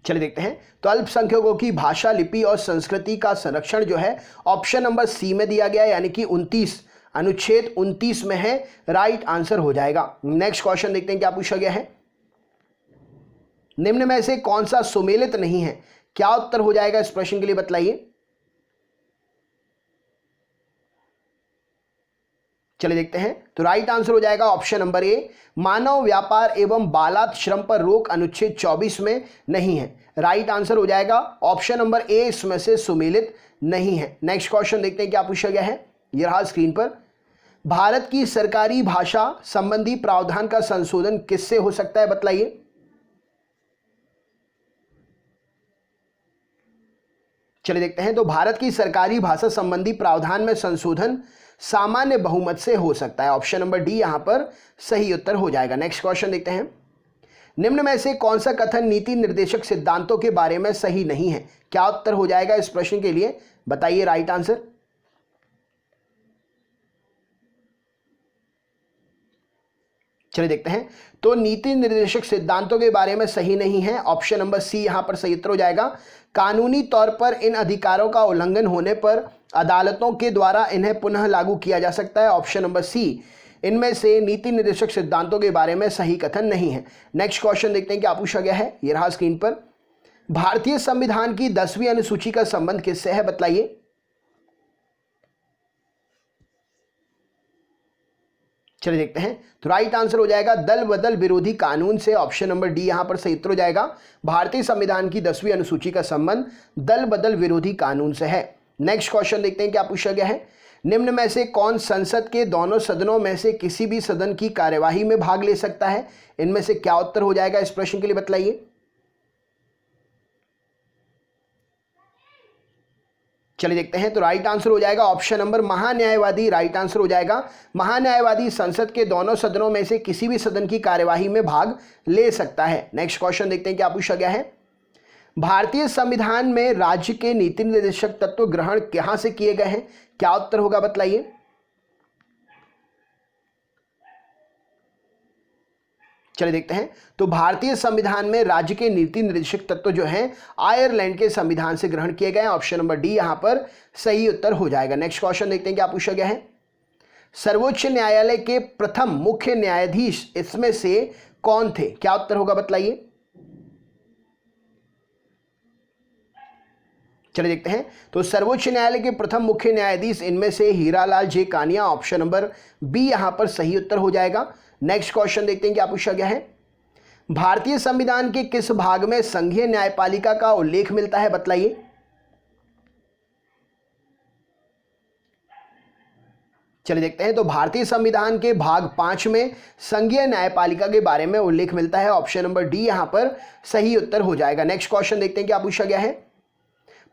चलिए देखते हैं। तो अल्पसंख्यकों की भाषा, लिपि और संस्कृति का संरक्षण जो है ऑप्शन नंबर सी में दिया गया है, यानी कि 29, अनुच्छेद 29 में है। राइट आंसर हो जाएगा। नेक्स्ट क्वेश्चन देखते हैं क्या पूछा गया है। निम्न में से कौन सा सुमेलित नहीं है? क्या उत्तर हो जाएगा इस प्रश्न के लिए बतलाइए। चलिए देखते हैं। तो राइट आंसर हो जाएगा ऑप्शन नंबर ए, मानव व्यापार एवं बालात श्रम पर रोक अनुच्छेद 24 में नहीं है। राइट आंसर हो जाएगा ऑप्शन नंबर ए, इसमें से सुमेलित नहीं है। नेक्स्ट क्वेश्चन देखते हैं क्या पूछा गया है। यह रहा स्क्रीन पर। भारत की सरकारी भाषा संबंधी प्रावधान का संशोधन किससे हो सकता है बतलाइए। चलिए देखते हैं। तो भारत की सरकारी भाषा संबंधी प्रावधान में संशोधन सामान्य बहुमत से हो सकता है। ऑप्शन नंबर डी यहां पर सही उत्तर हो जाएगा। नेक्स्ट क्वेश्चन देखते हैं। निम्न में से कौन सा कथन नीति निर्देशक सिद्धांतों के बारे में सही नहीं है? क्या उत्तर हो जाएगा इस प्रश्न के लिए बताइए। Right answer. चलिए देखते हैं। तो नीति निर्देशक सिद्धांतों के बारे में सही नहीं है। ऑप्शन नंबर सी यहां पर सही उत्तर हो जाएगा। कानूनी तौर पर इन अधिकारों का उल्लंघन होने पर अदालतों के द्वारा इन्हें पुनः लागू किया जा सकता है। ऑप्शन नंबर सी इनमें से नीति निर्देशक सिद्धांतों के बारे में सही कथन नहीं है। नेक्स्ट क्वेश्चन देखते हैं क्या पूछा गया है। यह रहा स्क्रीन पर। भारतीय संविधान की 10वीं अनुसूची का संबंध किससे है बतलाइए। चलिए देखते हैं। तो राइट आंसर हो जाएगा दल बदल विरोधी कानून से। ऑप्शन नंबर डी यहां पर सही उत्तर हो जाएगा। भारतीय संविधान की 10वीं अनुसूची का संबंध दल बदल विरोधी कानून से है। नेक्स्ट क्वेश्चन देखते हैं क्या पूछा गया है। निम्न में से कौन संसद के दोनों सदनों में से किसी भी सदन की कार्यवाही में भाग ले सकता है? इनमें से क्या उत्तर हो जाएगा इस प्रश्न के लिए बतलाइए। चलिए देखते हैं। तो राइट आंसर हो जाएगा ऑप्शन नंबर महान्यायवादी। राइट आंसर हो जाएगा महान्यायवादी संसद के दोनों सदनों में से किसी भी सदन की कार्यवाही में भाग ले सकता है। नेक्स्ट क्वेश्चन देखते हैं क्या पूछा गया है। भारतीय संविधान में राज्य के नीति निर्देशक तत्व ग्रहण कहां से किए गए हैं? क्या उत्तर होगा बतलाइए। चलिए देखते हैं। तो भारतीय संविधान में राज्य के नीति निर्देशक तत्व जो हैं आयरलैंड के संविधान से ग्रहण किए गए हैं। ऑप्शन नंबर डी यहां पर सही उत्तर हो जाएगा। नेक्स्ट क्वेश्चन देखते हैं क्या पूछा गया है। सर्वोच्च न्यायालय के प्रथम मुख्य न्यायाधीश इसमें से कौन थे? क्या उत्तर होगा बताइए। चलिए देखते हैं। तो सर्वोच्च न्यायालय के प्रथम मुख्य न्यायाधीश इनमें से हीरालाल जे कानिया, ऑप्शन नंबर बी यहां पर सही उत्तर हो जाएगा। नेक्स्ट क्वेश्चन देखते हैं क्या पूछा गया है। भारतीय संविधान के किस भाग में संघीय न्यायपालिका का उल्लेख मिलता है बतलाइए। चलिए देखते हैं। तो भारतीय संविधान के भाग 5 में संघीय न्यायपालिका के बारे में उल्लेख मिलता है। ऑप्शन नंबर डी यहां पर सही उत्तर हो जाएगा। नेक्स्ट क्वेश्चन देखते हैं क्या पूछा गया है।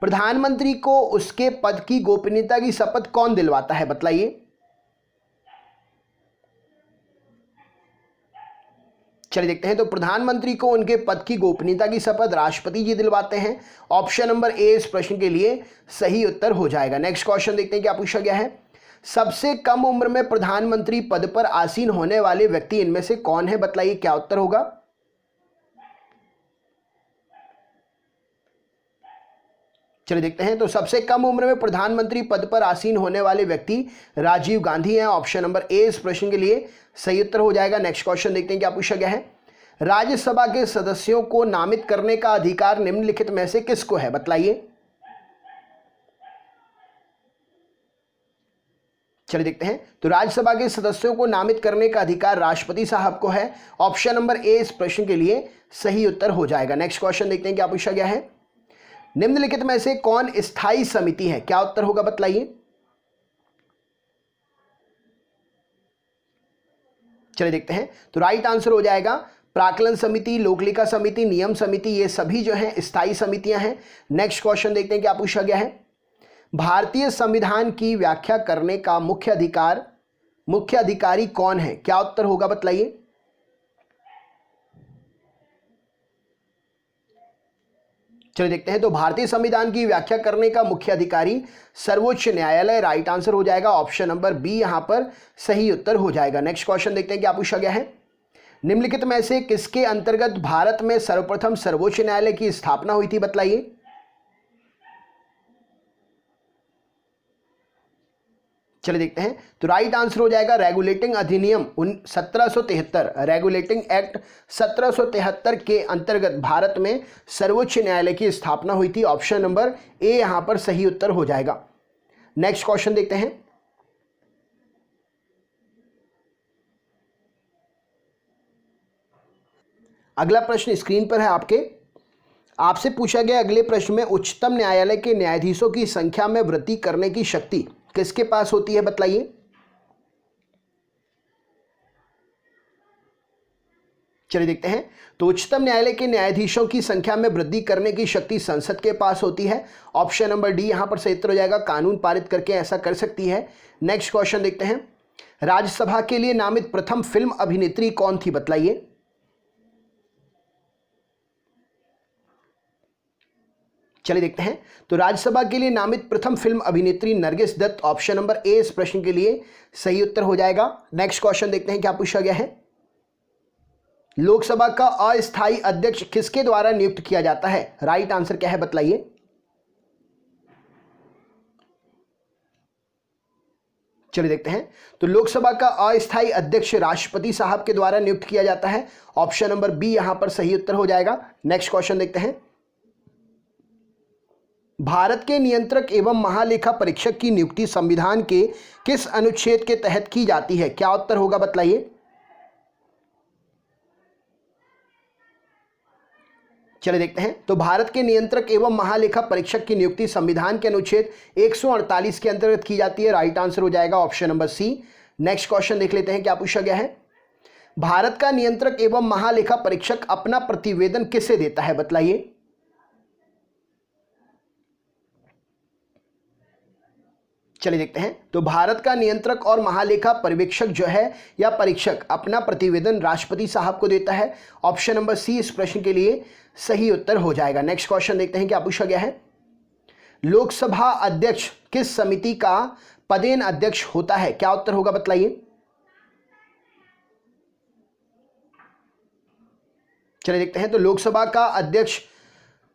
प्रधानमंत्री को उसके पद की गोपनीयता की शपथ कौन दिलवाता है बतलाइए। चलिए देखते हैं। तो प्रधानमंत्री को उनके पद की गोपनीयता की शपथ राष्ट्रपति जी दिलवाते हैं। ऑप्शन नंबर ए इस प्रश्न के लिए सही उत्तर हो जाएगा। नेक्स्ट क्वेश्चन देखते हैं क्या पूछा गया है। सबसे कम उम्र में प्रधानमंत्री पद पर आसीन होने वाले व्यक्ति इनमें से कौन है बतलाइए। क्या उत्तर होगा। चलिए देखते हैं। तो सबसे कम उम्र में प्रधानमंत्री पद पर आसीन होने वाले व्यक्ति राजीव गांधी हैं। ऑप्शन नंबर ए इस प्रश्न के लिए सही उत्तर हो जाएगा। नेक्स्ट क्वेश्चन देखते हैं क्या पूछा गया है। राज्यसभा के सदस्यों को नामित करने का अधिकार निम्नलिखित में से किसको है बतलाइए। चलिए देखते हैं। तो राज्यसभा के सदस्यों को नामित करने का अधिकार राष्ट्रपति साहब को है। ऑप्शन नंबर ए इस प्रश्न के लिए सही उत्तर हो जाएगा। नेक्स्ट क्वेश्चन देखते हैं क्या पूछा गया है। निम्नलिखित में से कौन स्थायी समिति है? क्या उत्तर होगा बतलाइए। चलिए देखते हैं। तो राइट आंसर हो जाएगा प्राक्कलन समिति, लोकलेखा समिति, नियम समिति, ये सभी जो हैं स्थायी समितियां हैं। नेक्स्ट क्वेश्चन देखते हैं क्या पूछा गया है। भारतीय संविधान की व्याख्या करने का मुख्य अधिकारी कौन है? क्या उत्तर होगा बतलाइए। चलिए देखते हैं। तो भारतीय संविधान की व्याख्या करने का मुख्य अधिकारी सर्वोच्च न्यायालय, राइट आंसर हो जाएगा। ऑप्शन नंबर बी यहां पर सही उत्तर हो जाएगा। नेक्स्ट क्वेश्चन देखते हैं क्या पूछा गया है। निम्नलिखित में से किसके अंतर्गत भारत में सर्वप्रथम सर्वोच्च न्यायालय की स्थापना हुई थी बतलाइए। चलिए देखते हैं। तो राइट आंसर हो जाएगा रेगुलेटिंग अधिनियम 1773, रेगुलेटिंग एक्ट 1773 के अंतर्गत भारत में सर्वोच्च न्यायालय की स्थापना हुई थी। ऑप्शन नंबर ए यहां पर सही उत्तर हो जाएगा। नेक्स्ट क्वेश्चन देखते हैं। अगला प्रश्न स्क्रीन पर है आपसे पूछा गया अगले प्रश्न में उच्चतम न्यायालय के न्यायाधीशों की संख्या में वृद्धि करने की शक्ति किसके पास होती है बतलाइए। चलिए देखते हैं। तो उच्चतम न्यायालय के न्यायाधीशों की संख्या में वृद्धि करने की शक्ति संसद के पास होती है। ऑप्शन नंबर डी यहां पर सही उत्तर हो जाएगा। कानून पारित करके ऐसा कर सकती है। नेक्स्ट क्वेश्चन देखते हैं। राज्यसभा के लिए नामित प्रथम फिल्म अभिनेत्री कौन थी बतलाइए। चलिए देखते हैं। तो राज्यसभा के लिए नामित प्रथम फिल्म अभिनेत्री Nargis Dutt, option number A इस प्रश्न के लिए सही उत्तर हो जाएगा। नेक्स्ट क्वेश्चन देखते हैं क्या पूछा गया है। लोकसभा का अस्थायी अध्यक्ष किसके द्वारा नियुक्त किया जाता है? राइट आंसर क्या है बतलाइए। चलिए देखते हैं। तो लोकसभा का अस्थायी अध्यक्ष राष्ट्रपति साहब के द्वारा नियुक्त किया जाता है। ऑप्शन नंबर बी यहां पर सही उत्तर हो जाएगा। नेक्स्ट क्वेश्चन देखते हैं। भारत के नियंत्रक एवं महालेखा परीक्षक की नियुक्ति संविधान के किस अनुच्छेद के तहत की जाती है? क्या उत्तर होगा बतलाइए। चलिए देखते हैं। तो भारत के नियंत्रक एवं महालेखा परीक्षक की नियुक्ति संविधान के अनुच्छेद 148 के अंतर्गत की जाती है। राइट आंसर हो जाएगा option number C. Next question देख लेते हैं क्या पूछा गया है। भारत का नियंत्रक एवं महालेखा परीक्षक अपना प्रतिवेदन किसे देता है बतलाइए। चलिए देखते हैं। तो भारत का नियंत्रक और महालेखा पर्यवेक्षक जो है या परीक्षक अपना प्रतिवेदन राष्ट्रपति साहब को देता है। ऑप्शन नंबर सी इस प्रश्न के लिए सही उत्तर हो जाएगा। नेक्स्ट क्वेश्चन देखते हैं क्या पूछा गया है। लोकसभा अध्यक्ष किस समिति का पदेन अध्यक्ष होता है? क्या उत्तर होगा बतलाइए। चलिए देखते हैं। तो लोकसभा का अध्यक्ष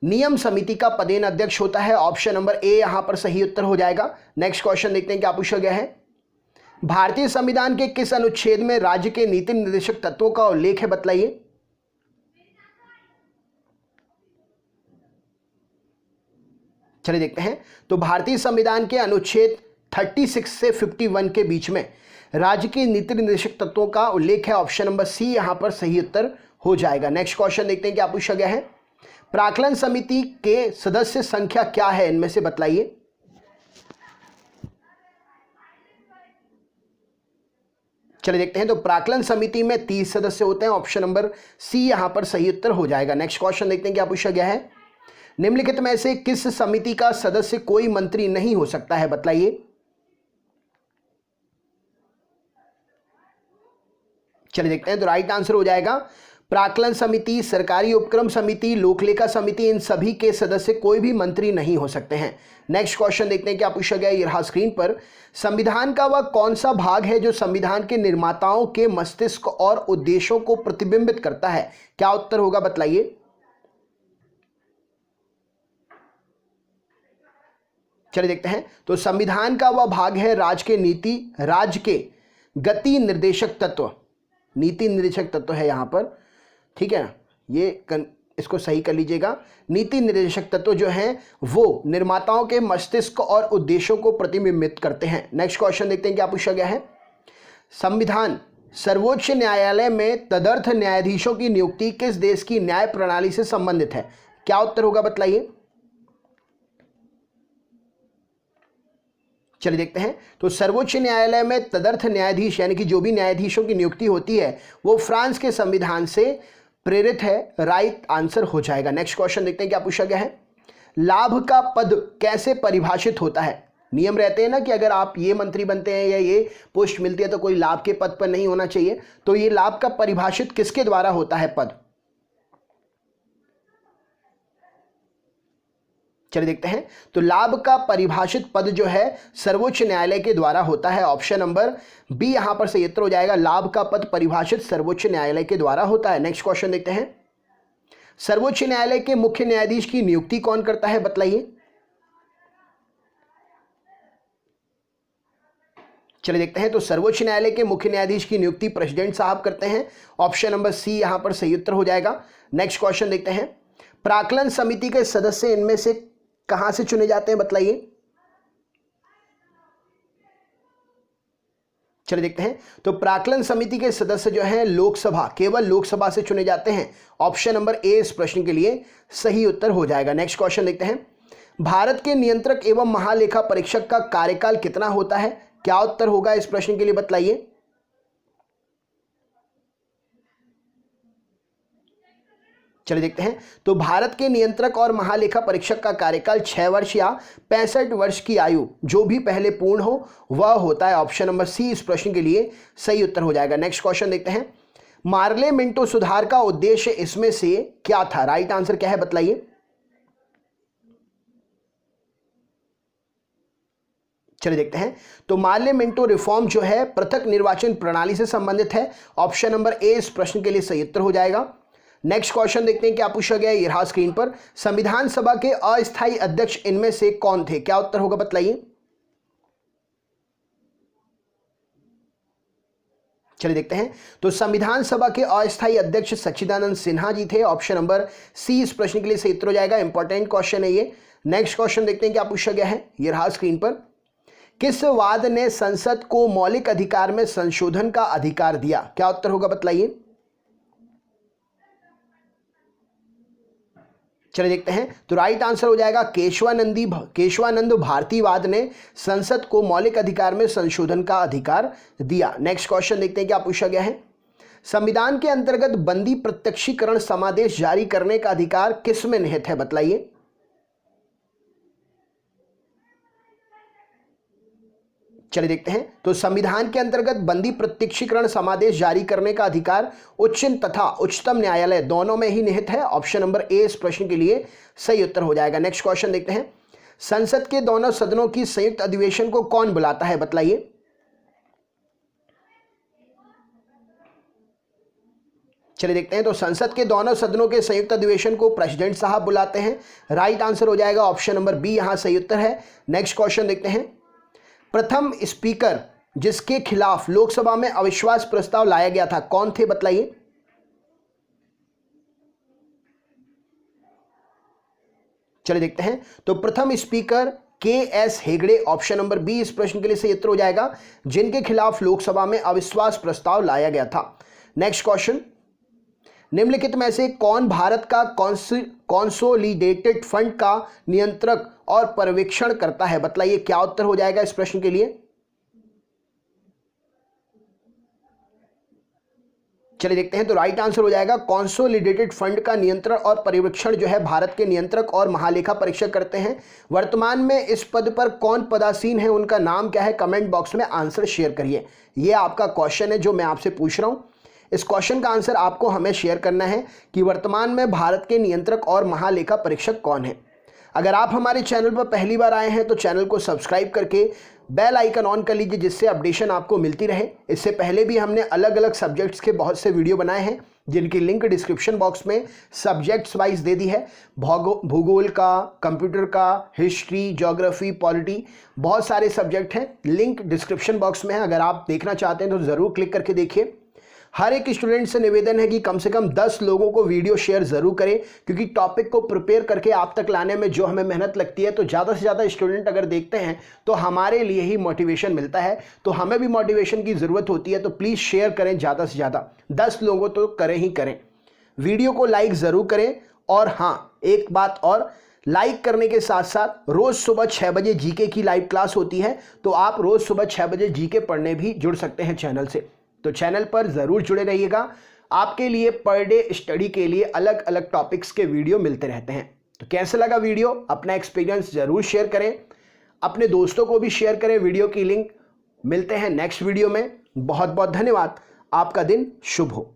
नियम समिति का पदेन अध्यक्ष होता है। ऑप्शन नंबर ए यहां पर सही उत्तर हो जाएगा। नेक्स्ट क्वेश्चन देखते हैं क्या पूछा गया है। भारतीय संविधान के किस अनुच्छेद में राज्य के नीति निर्देशक तत्वों का उल्लेख है बताइए। चलिए देखते हैं। तो भारतीय संविधान के अनुच्छेद 36 से 51 के बीच में राज्य के नीति निर्देशक तत्वों का उल्लेख है। ऑप्शन नंबर सी यहां पर सही उत्तर हो जाएगा। नेक्स्ट क्वेश्चन देखते हैं क्या पूछा गया है। प्राक्कलन समिति के सदस्य संख्या क्या है, इनमें से बतलाइए। चलिए देखते हैं। तो प्राक्कलन समिति में 30 सदस्य होते हैं। ऑप्शन नंबर सी यहां पर सही उत्तर हो जाएगा। नेक्स्ट क्वेश्चन देखते हैं क्या पूछा गया है। निम्नलिखित में से किस समिति का सदस्य कोई मंत्री नहीं हो सकता है, बतलाइए। चलिए देखते हैं। तो राइट आंसर हो जाएगा प्राक्कलन समिति, सरकारी उपक्रम समिति, लोकलेखा समिति, इन सभी के सदस्य कोई भी मंत्री नहीं हो सकते हैं। नेक्स्ट क्वेश्चन देखते हैं क्या पूछा गया। ये रहा स्क्रीन पर। संविधान का वह कौन सा भाग है जो संविधान के निर्माताओं के मस्तिष्क और उद्देश्यों को प्रतिबिंबित करता है, क्या उत्तर होगा बतलाइए। चलिए देखते हैं। तो संविधान का वह भाग है राज्य के गति निर्देशक तत्व, नीति निर्देशक तत्व है यहां पर, ठीक है ना। इसको सही कर लीजिएगा। नीति निर्देशक तत्व जो हैं वो निर्माताओं के मस्तिष्क और उद्देश्यों को प्रतिबिंबित करते हैं। नेक्स्ट क्वेश्चन देखते हैं क्या पूछा गया है। संविधान सर्वोच्च न्यायालय में तदर्थ न्यायाधीशों की नियुक्ति किस देश की न्याय प्रणाली से संबंधित है, क्या उत्तर होगा बतलाइए। चलिए देखते हैं। तो सर्वोच्च न्यायालय में तदर्थ न्यायाधीश यानी कि जो भी न्यायाधीशों की नियुक्ति होती है वो फ्रांस के संविधान से प्रेरित है। राइट आंसर हो जाएगा। नेक्स्ट क्वेश्चन देखते हैं क्या पूछा गया है। लाभ का पद कैसे परिभाषित होता है। नियम रहते हैं ना कि अगर आप ये मंत्री बनते हैं या ये पोस्ट मिलती है तो कोई लाभ के पद पर नहीं होना चाहिए। तो ये लाभ का परिभाषित किसके द्वारा होता है पद। चलिए देखते हैं। तो लाभ का परिभाषित पद जो है सर्वोच्च न्यायालय के द्वारा होता है। ऑप्शन नंबर बी यहां पर सही उत्तर हो जाएगा। लाभ का पद परिभाषित सर्वोच्च न्यायालय के द्वारा होता है। नेक्स्ट क्वेश्चन देखते हैं। सर्वोच्च न्यायालय के मुख्य न्यायाधीश की नियुक्ति कौन करता है बतलाइए। चलिए देखते हैं। तो सर्वोच्च न्यायालय के मुख्य न्यायाधीश की नियुक्ति प्रेसिडेंट साहब करते हैं। ऑप्शन नंबर सी यहां पर सही उत्तर हो जाएगा। नेक्स्ट क्वेश्चन देखते हैं। प्राक्कलन समिति के सदस्य इनमें से कहां से चुने जाते हैं बतलाइए। चलिए देखते हैं। तो प्राक्कलन समिति के सदस्य जो हैं लोकसभा, केवल लोकसभा से चुने जाते हैं। ऑप्शन नंबर ए इस प्रश्न के लिए सही उत्तर हो जाएगा। नेक्स्ट क्वेश्चन देखते हैं। भारत के नियंत्रक एवं महालेखा परीक्षक का कार्यकाल कितना होता है, क्या उत्तर होगा इस प्रश्न के लिए बतलाइए। चलिए देखते हैं। तो भारत के नियंत्रक और महालेखा परीक्षक का कार्यकाल 6 वर्ष या 65 वर्ष की आयु जो भी पहले पूर्ण हो वह होता है। ऑप्शन नंबर सी इस प्रश्न के लिए सही उत्तर हो जाएगा। नेक्स्ट क्वेश्चन देखते हैं। मार्ले मिंटो सुधार का उद्देश्य इसमें से क्या था, राइट आंसर क्या है बतलाइए। चलिए देखते हैं। तो मार्ले मिंटो रिफॉर्म जो है पृथक निर्वाचन प्रणाली से संबंधित है। ऑप्शन नंबर ए इस प्रश्न के लिए सही उत्तर हो जाएगा। नेक्स्ट क्वेश्चन देखते हैं क्या पूछा गया है। ये रहा स्क्रीन पर। संविधान सभा के अस्थायी अध्यक्ष इनमें से कौन थे, क्या उत्तर होगा बतलाइए। चलिए देखते हैं। तो संविधान सभा के अस्थायी अध्यक्ष सच्चिदानंद सिन्हा जी थे। ऑप्शन नंबर सी इस प्रश्न के लिए सही उत्तर हो जाएगा। इंपॉर्टेंट क्वेश्चन है ये। नेक्स्ट क्वेश्चन देखते हैं क्या पूछा गया है। ये रहा स्क्रीन पर। किस वाद ने संसद को मौलिक अधिकार में संशोधन का अधिकार दिया, क्या उत्तर होगा बतलाइए। चलिए देखते हैं। तो राइट आंसर हो जाएगा केशवानंद भारतीवाद ने संसद को मौलिक अधिकार में संशोधन का अधिकार दिया। नेक्स्ट क्वेश्चन देखते हैं क्या पूछा गया है। संविधान के अंतर्गत बंदी प्रत्यक्षीकरण समादेश जारी करने का अधिकार किस में निहित है बतलाइए। चलिए देखते हैं। तो संविधान के अंतर्गत बंदी प्रत्यक्षीकरण समादेश जारी करने का अधिकार उच्च तथा उच्चतम न्यायालय दोनों में ही निहित है। ऑप्शन नंबर ए इस प्रश्न के लिए सही उत्तर हो जाएगा। नेक्स्ट क्वेश्चन देखते हैं। संसद के दोनों सदनों की संयुक्त अधिवेशन को कौन बुलाता है बतलाइए। चलिए देखते हैं। तो संसद के दोनों सदनों के संयुक्त अधिवेशन को प्रेसिडेंट साहब बुलाते हैं। राइट आंसर हो जाएगा ऑप्शन नंबर बी, यहां सही उत्तर है। नेक्स्ट क्वेश्चन देखते हैं। प्रथम स्पीकर जिसके खिलाफ लोकसभा में अविश्वास प्रस्ताव लाया गया था, कौन थे बतलाइए। चलिए देखते हैं। तो प्रथम speaker K S. Hegde, option number B इस प्रश्न के लिए सही उत्तर हो जाएगा, जिनके खिलाफ लोकसभा में अविश्वास प्रस्ताव लाया गया था। नेक्स्ट क्वेश्चन, निम्नलिखित में से कौन भारत का कॉन्सोलिडेटेड फंड का नियंत्रक और पर्यवेक्षण करता है, बतलाइए क्या उत्तर हो जाएगा इस प्रश्न के लिए। चलिए देखते हैं। तो राइट आंसर हो जाएगा कॉन्सोलिडेटेड फंड का नियंत्रण और पर्यवेक्षण जो है भारत के नियंत्रक और महालेखा परीक्षक करते हैं। वर्तमान में इस पद पर कौन पदासीन है, उनका नाम क्या है, कमेंट बॉक्स में आंसर शेयर करिए। यह आपका क्वेश्चन है जो मैं आपसे पूछ रहा हूं। इस क्वेश्चन का आंसर आपको हमें शेयर करना है कि वर्तमान में भारत के नियंत्रक और महालेखा परीक्षक कौन है। अगर आप हमारे चैनल पर पहली बार आए हैं तो चैनल को सब्सक्राइब करके बेल आइकन ऑन कर लीजिए, जिससे अपडेशन आपको मिलती रहे। इससे पहले भी हमने अलग अलग सब्जेक्ट्स के बहुत से वीडियो बनाए हैं, जिनकी लिंक डिस्क्रिप्शन बॉक्स में सब्जेक्ट्स वाइज दे दी है। भूगोल का, कंप्यूटर का, हिस्ट्री, ज्योग्राफी, पॉलिटी, बहुत सारे सब्जेक्ट हैं। लिंक डिस्क्रिप्शन बॉक्स में है, अगर आप देखना चाहते हैं तो ज़रूर क्लिक करके देखिए। हर एक स्टूडेंट से निवेदन है कि कम से कम 10 लोगों को वीडियो शेयर ज़रूर करें, क्योंकि टॉपिक को प्रिपेयर करके आप तक लाने में जो हमें मेहनत लगती है, तो ज़्यादा से ज़्यादा स्टूडेंट अगर देखते हैं तो हमारे लिए ही मोटिवेशन मिलता है। तो हमें भी मोटिवेशन की ज़रूरत होती है। तो प्लीज़ शेयर करें ज़्यादा से ज़्यादा, 10 लोगों तो करें ही करें। वीडियो को लाइक ज़रूर करें। और हाँ, एक बात और, लाइक करने के साथ साथ रोज़ सुबह 6 बजे जीके की लाइव क्लास होती है, तो आप रोज़ सुबह 6 बजे जीके पढ़ने भी जुड़ सकते हैं चैनल से। तो चैनल पर ज़रूर जुड़े रहिएगा। आपके लिए पर डे स्टडी के लिए अलग अलग टॉपिक्स के वीडियो मिलते रहते हैं। तो कैसा लगा वीडियो, अपना एक्सपीरियंस ज़रूर शेयर करें, अपने दोस्तों को भी शेयर करें वीडियो की लिंक। मिलते हैं नेक्स्ट वीडियो में। बहुत बहुत धन्यवाद। आपका दिन शुभ हो।